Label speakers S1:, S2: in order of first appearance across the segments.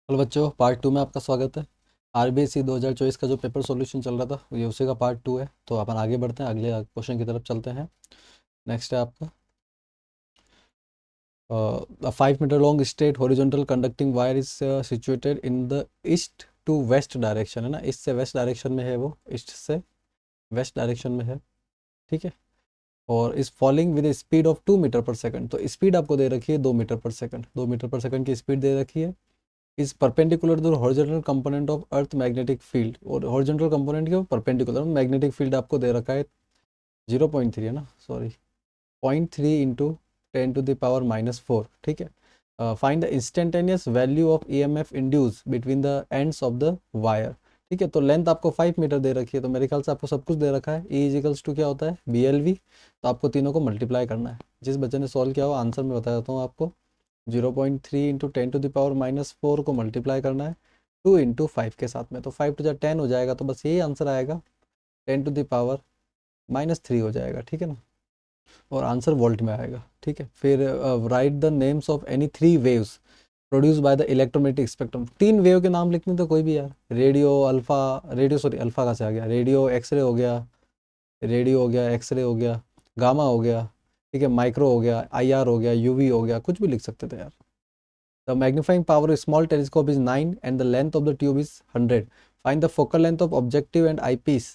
S1: Hello बच्चों, part two में आपका स्वागत है। आरबीएसई 2024 का जो पेपर सॉल्यूशन चल रहा था ये उसी का पार्ट टू है। तो अपन आगे बढ़ते हैं, अगले क्वेश्चन की तरफ चलते हैं। नेक्स्ट है आपका 5 metre long straight horizontal conducting wire is situated in the east to west direction, है ना। ईस्ट से वेस्ट डायरेक्शन में है, वो ईस्ट से वेस्ट डायरेक्शन में है, ठीक है। और इस falling with speed of 2 metre per second. तो स्पीड आपको दे रखी है 2 metre per second, 2 metre per second की स्पीड दे रखी है। Is perpendicular to horizontal component of earth magnetic field, और हॉरिजॉन्टल कंपोनेंट के परपेंडिकुलर मैग्नेटिक फील्ड आपको दे रखा है 0.3, है ना, सॉरी 0.3 इंटू 10⁻⁻⁴, ठीक है। Find the instantaneous value of EMF induce between the ends of the wire, ठीक है। तो लेंथ आपको 5 मीटर दे रखी है, तो मेरे ख्याल से आपको सब कुछ दे रखा है। ई इजिकल्स टू क्या होता है, BLV। तो आपको तीनों को मल्टीप्लाई करना है। जिस बच्चे ने सॉल्व किया हो आंसर में बता देता हूँ आपको। 0.3 इंटू 10⁻⁻⁴ को मल्टीप्लाई करना है 2 इंटू 5 के साथ में। तो 5 टू जा 10 हो जाएगा, तो बस यही आंसर आएगा, 10⁻³ हो जाएगा, ठीक है ना। और आंसर वोल्ट में आएगा, ठीक है। फिर right the names of any 3 waves produce by the electromagnetic spectrum. 3 wave के नाम लिखने तो कोई भी यार, radio alpha, radio sorry alpha कहाँ से आ गया, रेडियो एक्सरे हो गया, रेडियो हो गया, एक्सरे हो गया, गामा हो गया, ठीक है, माइक्रो हो गया, IR हो गया, UV हो गया, कुछ भी लिख सकते थे यार। The magnifying power of small telescope is 9 and the length of the tube is 100. Find the focal length of objective and eyepiece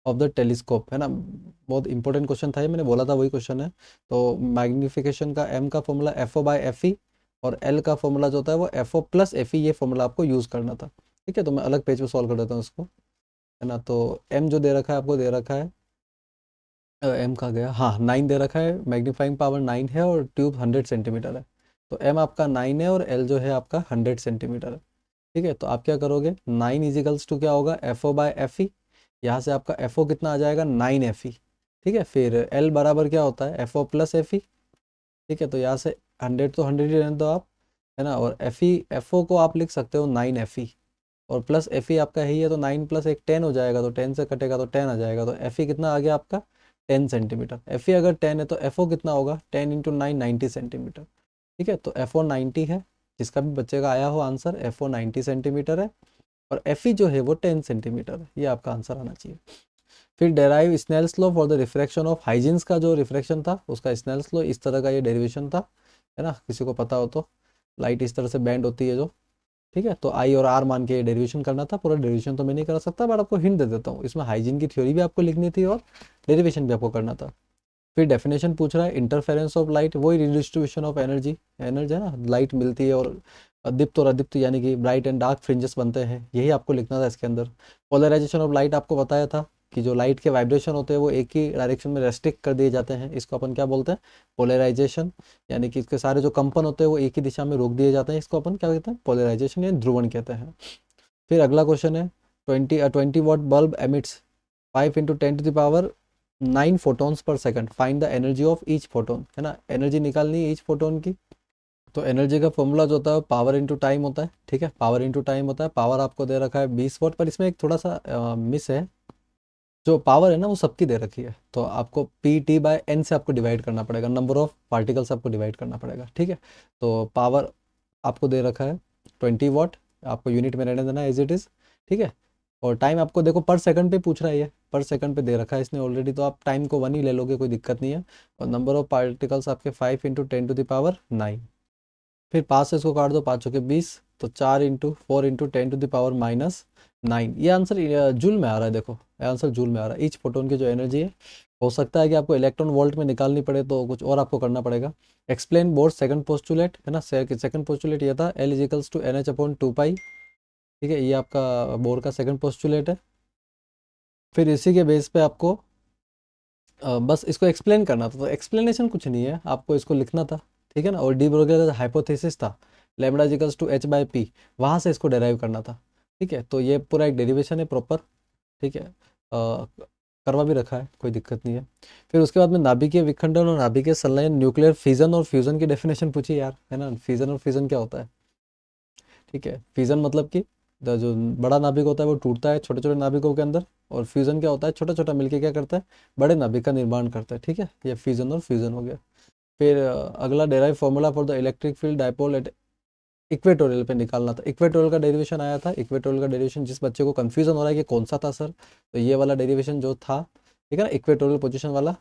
S1: of the telescope, है ना। बहुत इंपॉर्टेंट क्वेश्चन था ये, मैंने बोला था वही क्वेश्चन है। तो मैग्निफिकेशन का M का फॉर्मूला FO/FE, और L का फॉर्मूला जो होता है वो FO+FE, ये फॉर्मूला आपको यूज़ करना था, ठीक है। तो मैं अलग पेज पे सॉल्व कर देता हूँ इसको, है ना। तो M जो दे रखा है आपको, दे रखा है M का गया, हाँ 9 दे रखा है, मैग्नीफाइंग पावर 9 है और ट्यूब 100 सेंटीमीटर है। तो M आपका 9 है और L जो है आपका 100 सेंटीमीटर है, ठीक है। तो आप क्या करोगे, 9 इजिकल्स टू क्या होगा, FO/FE। यहाँ से आपका FO कितना आ जाएगा, 9FE, ठीक है। फिर L बराबर क्या होता है, FO+FE, ठीक है। तो यहाँ से 100 तो 100 ही रहने दो आप, है ना। और FO को आप लिख सकते हो 9FE, और प्लस FE आपका है ही है, तो 9 + 1 10 हो जाएगा, तो 10 से कटेगा तो 10 आ जाएगा। तो FE कितना आ गया आपका, 10 सेंटीमीटर। FE अगर 10 है तो FO कितना होगा, 10 × 9 90 सेंटीमीटर, ठीक है। तो FO 90 है, जिसका भी बच्चे का आया हो आंसर, FO 90 सेंटीमीटर है, और FE जो है वो 10 सेंटीमीटर है। ये आपका आंसर आना चाहिए। फिर derive Snell's law for the refraction of Huygens का जो रिफ्रैक्शन था उसका स्नेल्स लॉ, इस तरह का ये डेरिवेशन था, है ना। किसी को पता हो तो, लाइट इस तरह से बैंड होती है जो, ठीक है। तो आई और आर मान के डेरिवेशन करना था। पूरा डेरिवेशन तो मैं नहीं कर सकता, बट आपको हिंट दे देता हूँ, इसमें हाइजीन की थ्योरी भी आपको लिखनी थी और डेरिवेशन भी आपको करना था। फिर डेफिनेशन पूछ रहा है, इंटरफेरेंस ऑफ लाइट, वही रिडिस्ट्रीब्यूशन ऑफ एनर्जी, एनर्जी है ना, लाइट मिलती है और दीप्त और अदीप्त यानी कि ब्राइट एंड डार्क फ्रिंजेस बनते हैं, यही आपको लिखना था इसके अंदर। पोलराइजेशन ऑफ लाइट आपको बताया था कि जो लाइट के वाइब्रेशन होते हैं वो एक ही डायरेक्शन में रेस्ट्रिक्ट कर दिए जाते हैं, इसको अपन क्या बोलते हैं, पोलराइजेशन। यानी कि इसके सारे जो कंपन होते हैं वो एक ही दिशा में रोक दिए जाते हैं, इसको अपन क्या कहते हैं, पोलराइजेशन या ध्रुवण कहते हैं। फिर अगला क्वेश्चन है, 20 वाट बल्ब एमिट्स 5 × 10⁻⁹ फोटोन्स पर second, find the energy of each photon, है ना। एनर्जी निकालनी है ईच फोटोन की। तो एनर्जी का फॉर्मूला जो होता है पावर इंटू टाइम होता है, ठीक है, पावर इंटू टाइम होता है। पावर आपको दे रखा है 20 वाट, पर इसमें एक थोड़ा सा मिस है, जो पावर है ना वो सबकी दे रखी है, तो आपको PT/N से आपको डिवाइड करना पड़ेगा, नंबर ऑफ पार्टिकल्स आपको डिवाइड करना पड़ेगा, ठीक है। तो पावर आपको दे रखा है 20 वाट, आपको यूनिट में रहने देना एज इट इज़, ठीक है। और टाइम आपको देखो पर सेकंड पे पूछ रहा है, ये पर सेकंड पे दे रखा है इसने ऑलरेडी, तो आप टाइम को 1 ही ले लोगे, कोई दिक्कत नहीं है। और नंबर ऑफ पार्टिकल्स आपके 5 × 10⁻⁹। फिर 5 से इसको काट दो, 5 × 20, तो 4 × 4 × 10⁻⁹ ये आंसर जूल में आ रहा है, देखो ये आंसर जूल में आ रहा है। ईच फोटोन की जो एनर्जी है, हो सकता है कि आपको इलेक्ट्रॉन वोल्ट में निकालनी पड़े, तो कुछ और आपको करना पड़ेगा। एक्सप्लेन बोर्ड सेकंड पोस्टुलेट, है ना। सेकंड पोस्टुलेट ये था, L = NH/2π, ठीक है, ये आपका बोर का सेकंड पोस्टुलेट है। फिर इसी के बेस पे आपको बस इसको एक्सप्लेन करना था, तो एक्सप्लेनेशन कुछ नहीं है, आपको इसको लिखना था, ठीक है ना। और डी ब्रोगली का हाइपोथेसिस था λ = H/P, वहाँ से इसको डेराइव करना था, ठीक है। तो ये पूरा एक डेरिवेशन है प्रॉपर, ठीक है। करवा भी रखा है, कोई दिक्कत नहीं है। फिर उसके बाद में नाभिकीय विखंडन और नाभिकीय संलयन, न्यूक्लियर फिजन और फ्यूजन की डेफिनेशन पूछी यार, है ना। फिजन और फ्यूजन क्या होता है, ठीक है। फिजन मतलब कि जो बड़ा नाभिक होता है वो टूटता है छोटे छोटे नाभिकों के अंदर, और फ्यूजन क्या होता है, छोटा छोटा मिलके क्या करता है, बड़े नाभिक का निर्माण करता है, ठीक है। ये फिजन और फ्यूजन हो गया। फिर अगला derive formula for the electric field dipole at equatorial पे निकालना था। इक्वेटोरियल का डेरिवेशन आया था, इक्वेटोरियल का डेरिवेशन जिस बच्चे को कंफ्यूजन हो रहा है कि कौन सा था सर, तो ये वाला डेरिवेशन जो था, ठीक है ना, इक्वेटोरियल पोजीशन वाला,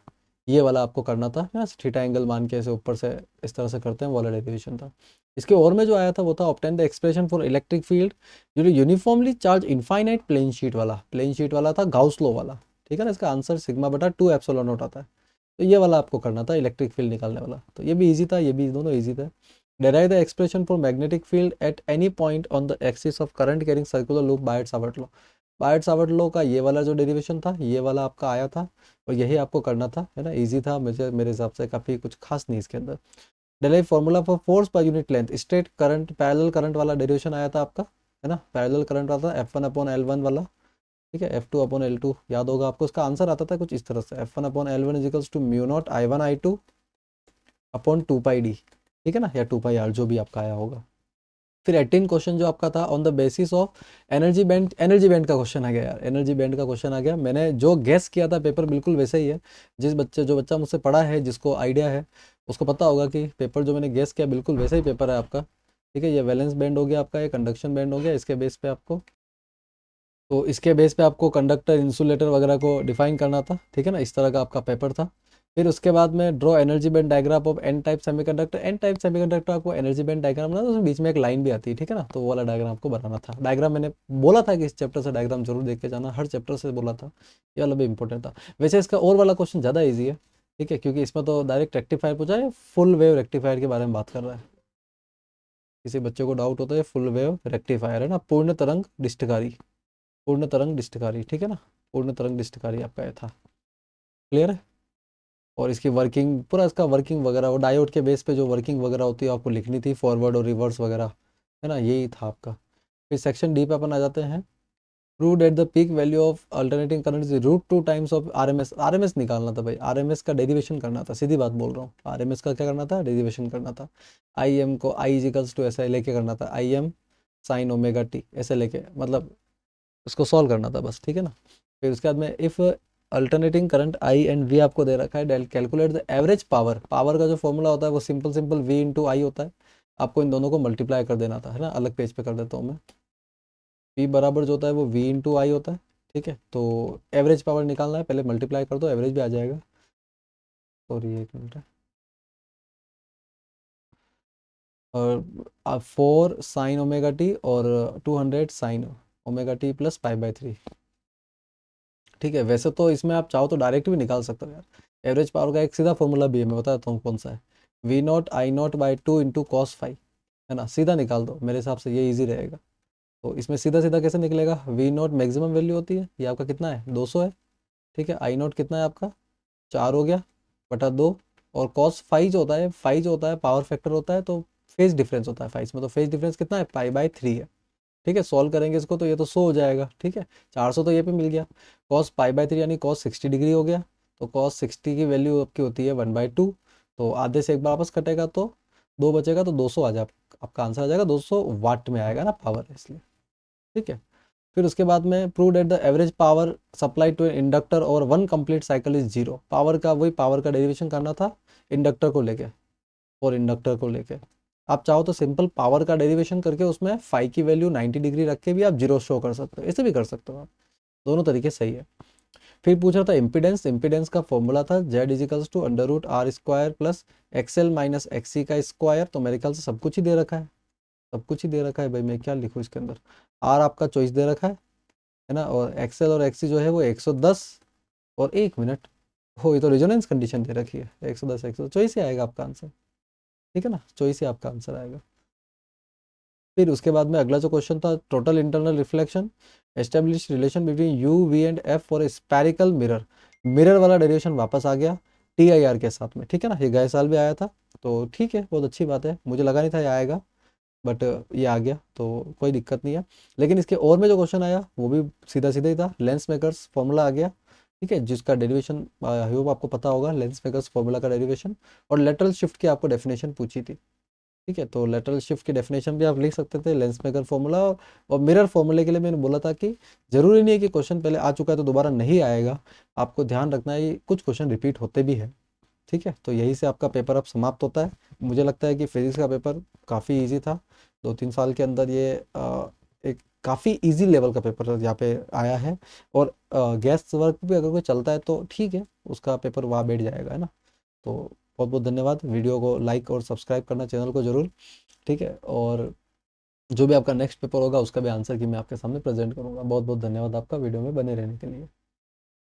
S1: ये वाला आपको करना था, है ना, थीटा एंगल मान के ऐसे ऊपर से इस तरह से करते हैं, वो वाला डेरिवेशन था। इसके और में जो आया था वो था obtain the expression for electric field जो uniformly charge infinite plane sheet वाला था, गाउस लॉ वाला, ठीक है ना। इसका आंसर सिग्मा बटा 2 एप्सिलॉन नॉट आता है। तो ये वाला आपको करना था, इलेक्ट्रिक फील्ड निकालने वाला। तो ये भी इजी था, ये भी, दोनों इजी थे। Derive the expression for magnetic field at any point on the axis of current carrying circular loop by Biot-Savart law। Biot Savart law का ये वाला जो डेरिवेशन था, ये वाला आपका आया था, और यही आपको करना था, है ना। इजी था, मेरे हिसाब से काफ़ी कुछ खास नहीं इसके अंदर। Derive formula for force per unit length straight current parallel current वाला डेरिवेशन आया था आपका, है ना। पैरेलल करंट आता था F1 अपॉन L1 वाला, ठीक है, F2 अपॉन L2 याद होगा आपको। इसका आंसर आता था कुछ इस तरह से, F1 upon L1 equals to mu nought I1 I2 upon 2πd, ठीक है ना, या 2πr जो भी आपका आया होगा। फिर 18 क्वेश्चन जो आपका था on the basis of energy band, energy band का क्वेश्चन आ गया यार, एनर्जी बैंड का क्वेश्चन आ गया। मैंने जो गेस किया था पेपर बिल्कुल वैसे ही है। जो बच्चा मुझसे पढ़ा है, जिसको आइडिया है, उसको पता होगा कि पेपर जो मैंने गेस किया बिल्कुल वैसे ही पेपर है आपका, ठीक है। ये वैलेंस बैंड हो गया आपका, ये कंडक्शन बैंड हो गया, इसके बेस पे आपको, तो इसके बेस पे आपको कंडक्टर इंसुलेटर वगैरह को डिफाइन करना था, ठीक है ना। इस तरह का आपका पेपर था। फिर उसके बाद में draw energy band diagram of N type semiconductor. N type semiconductor आपको एनर्जी बैंड डायग्राम बनाना, तो उसमें बीच में एक लाइन भी आती है, ठीक है ना, तो वो वाला डायग्राम आपको बनाना था। डायग्राम मैंने बोला था कि इस चैप्टर से डायग्राम जरूर देख के जाना, हर चैप्टर से बोला था, ये वाला भी इंपॉर्टेंट था। वैसे इसका और वाला क्वेश्चन ज़्यादा ईजी है, ठीक है, क्योंकि इसमें तो डायरेक्ट रेक्टिफायर पूछा है, फुल वेव रेक्टिफायर के बारे में बात कर रहा है। किसी बच्चे को डाउट होता है, फुल वेव रेक्टिफायर है ना, पूर्ण तरंग डिस्टकारी, पूर्ण तरंग डिस्टकारी, ठीक है ना, पूर्ण तरंग डिस्टकारी आपका ये था। क्लियर है। और इसकी वर्किंग, पूरा इसका वर्किंग वगैरह, और डायोड के बेस पे जो वर्किंग वगैरह होती है आपको लिखनी थी, फॉरवर्ड और रिवर्स वगैरह, है ना, यही था आपका। फिर सेक्शन डी पे अपन आ जाते हैं। Prove at the peak value of alternating current is √2 times of RMS. RMS निकालना था भाई, आरएमएस का डेरिवेशन करना था, सीधी बात बोल रहा हूँ। आरएमएस का क्या करना था, डेरिवेशन करना था। आई एम को आई इजिकल्स टू ऐसा लेके करना था, I am sine omega T ऐसे लेके, मतलब उसको सॉल्व करना था बस, ठीक है ना। फिर उसके बाद में if alternating current I and V आपको दे रखा है, calculate the average power. Power का जो फॉर्मूला होता है वो simple simple V into I होता है। आपको इन दोनों को मल्टीप्लाई कर देना था, है ना। अलग पेज पे कर देता हूँ मैं। पी बराबर जो होता है वो वी इंटू आई होता है, ठीक है। तो एवरेज पावर निकालना है, पहले मल्टीप्लाई कर दो, एवरेज भी आ जाएगा। सॉरी, एक मिनट है। और 4 साइन ओमेगा टी और 200 साइन ओमेगा टी प्लस π/3, ठीक है। वैसे तो इसमें आप चाहो तो डायरेक्ट भी निकाल सकते हो यार। एवरेज पावर का एक सीधा फॉर्मूला भी है, मैं बताता हूँ कौन सा है। V0 I0/2 into cos five, है ना, सीधा निकाल दो, मेरे हिसाब से ये इजी रहेगा। तो इसमें सीधा सीधा कैसे निकलेगा, V0 मैक्सिमम वैल्यू होती है, ये आपका कितना है, 200 है, ठीक है। I0 कितना है आपका, 4 हो गया बटा 2। और कॉस फाइव जो होता है, फाइव जो होता है पावर फैक्टर होता है, तो फेज डिफरेंस होता है फाइव में, तो फेज डिफरेंस कितना है, π/3 है, ठीक है। सॉल्व करेंगे इसको तो ये तो 100 हो जाएगा, ठीक है। 400 तो ये पे मिल गया। कॉस π/3 यानी कॉस 60 डिग्री हो गया। तो कॉस 60 की वैल्यू आपकी होती है 1/2। तो आधे से एक वापस कटेगा तो 2 बचेगा, तो 200 आ जाए, आपका आंसर आ जाएगा 200 वाट में आएगा ना, पावर है इसलिए, ठीक है। फिर उसके बाद में prove that the average power supply to inductor over one complete cycle is zero. Power का, वही पावर का डेरिवेशन करना था इंडक्टर को लेके, और इंडक्टर को लेके आप चाहो तो सिंपल पावर का डेरिवेशन करके उसमें फाई की वैल्यू 90 डिग्री रख के भी आप जीरो शो कर सकते हो, ऐसे भी कर सकते हो आप, दोनों तरीके सही है। फिर पूछ रहा था इम्पीडेंस। इम्पीडेंस का फॉर्मूला था Z equals to √R² plus XL minus XC का स्क्वायर। तो मेरे ख्याल से सब कुछ ही दे रखा है, सब कुछ ही दे रखा है भाई, मैं क्या लिखूँ इसके अंदर। R आपका चॉइस दे रखा है ना, और XL और XC जो है वो 110 और 1 मिनट हो, ये तो रिजोनेंस कंडीशन दे रखी है, 110 100 चॉइस ही आएगा आपका आंसर, ठीक है ना, चॉइस ही आपका आंसर आएगा। फिर उसके बाद में अगला जो क्वेश्चन था, total internal reflection, establish relation between U V and F for a spherical mirror. Mirror वाला डेरिवेशन वापस आ गया TIR के साथ में, ठीक है ना। ये गए साल भी आया था, तो ठीक है, बहुत अच्छी बात है, मुझे लगा नहीं था ये आएगा, बट ये आ गया तो कोई दिक्कत नहीं है। लेकिन इसके और में जो क्वेश्चन आया वो भी सीधा सीधा ही था, लेंस मेकर्स फॉर्मूला आ गया, ठीक है, जिसका डेरिवेशन आई होप आपको पता होगा, लेंस मेकर्स फॉर्मूला का डेरिवेशन। और लेटरल शिफ्ट की आपको डेफिनेशन पूछी थी, ठीक है। तो लेटरल शिफ्ट की डेफिनेशन भी आप लिख सकते थे, लेंस मेकर फॉर्मूला। और मिरर फॉर्मूले के लिए मैंने बोला था कि जरूरी नहीं है कि क्वेश्चन पहले आ चुका है तो दोबारा नहीं आएगा, आपको ध्यान रखना है कुछ क्वेश्चन रिपीट होते भी हैं, ठीक है। तो यही से आपका पेपर अब समाप्त होता है। मुझे लगता है कि फिजिक्स का पेपर काफ़ी ईजी था, 2-3 साल के अंदर ये एक काफ़ी इजी लेवल का पेपर यहाँ पे आया है। और गैस वर्क भी अगर कोई चलता है तो ठीक है, उसका पेपर वहाँ बैठ जाएगा, है ना। तो बहुत बहुत धन्यवाद। वीडियो को लाइक और सब्सक्राइब करना चैनल को ज़रूर, ठीक है। और जो भी आपका नेक्स्ट पेपर होगा उसका भी आंसर की मैं आपके सामने प्रेजेंट करूँगा। बहुत बहुत धन्यवाद आपका वीडियो में बने रहने के लिए।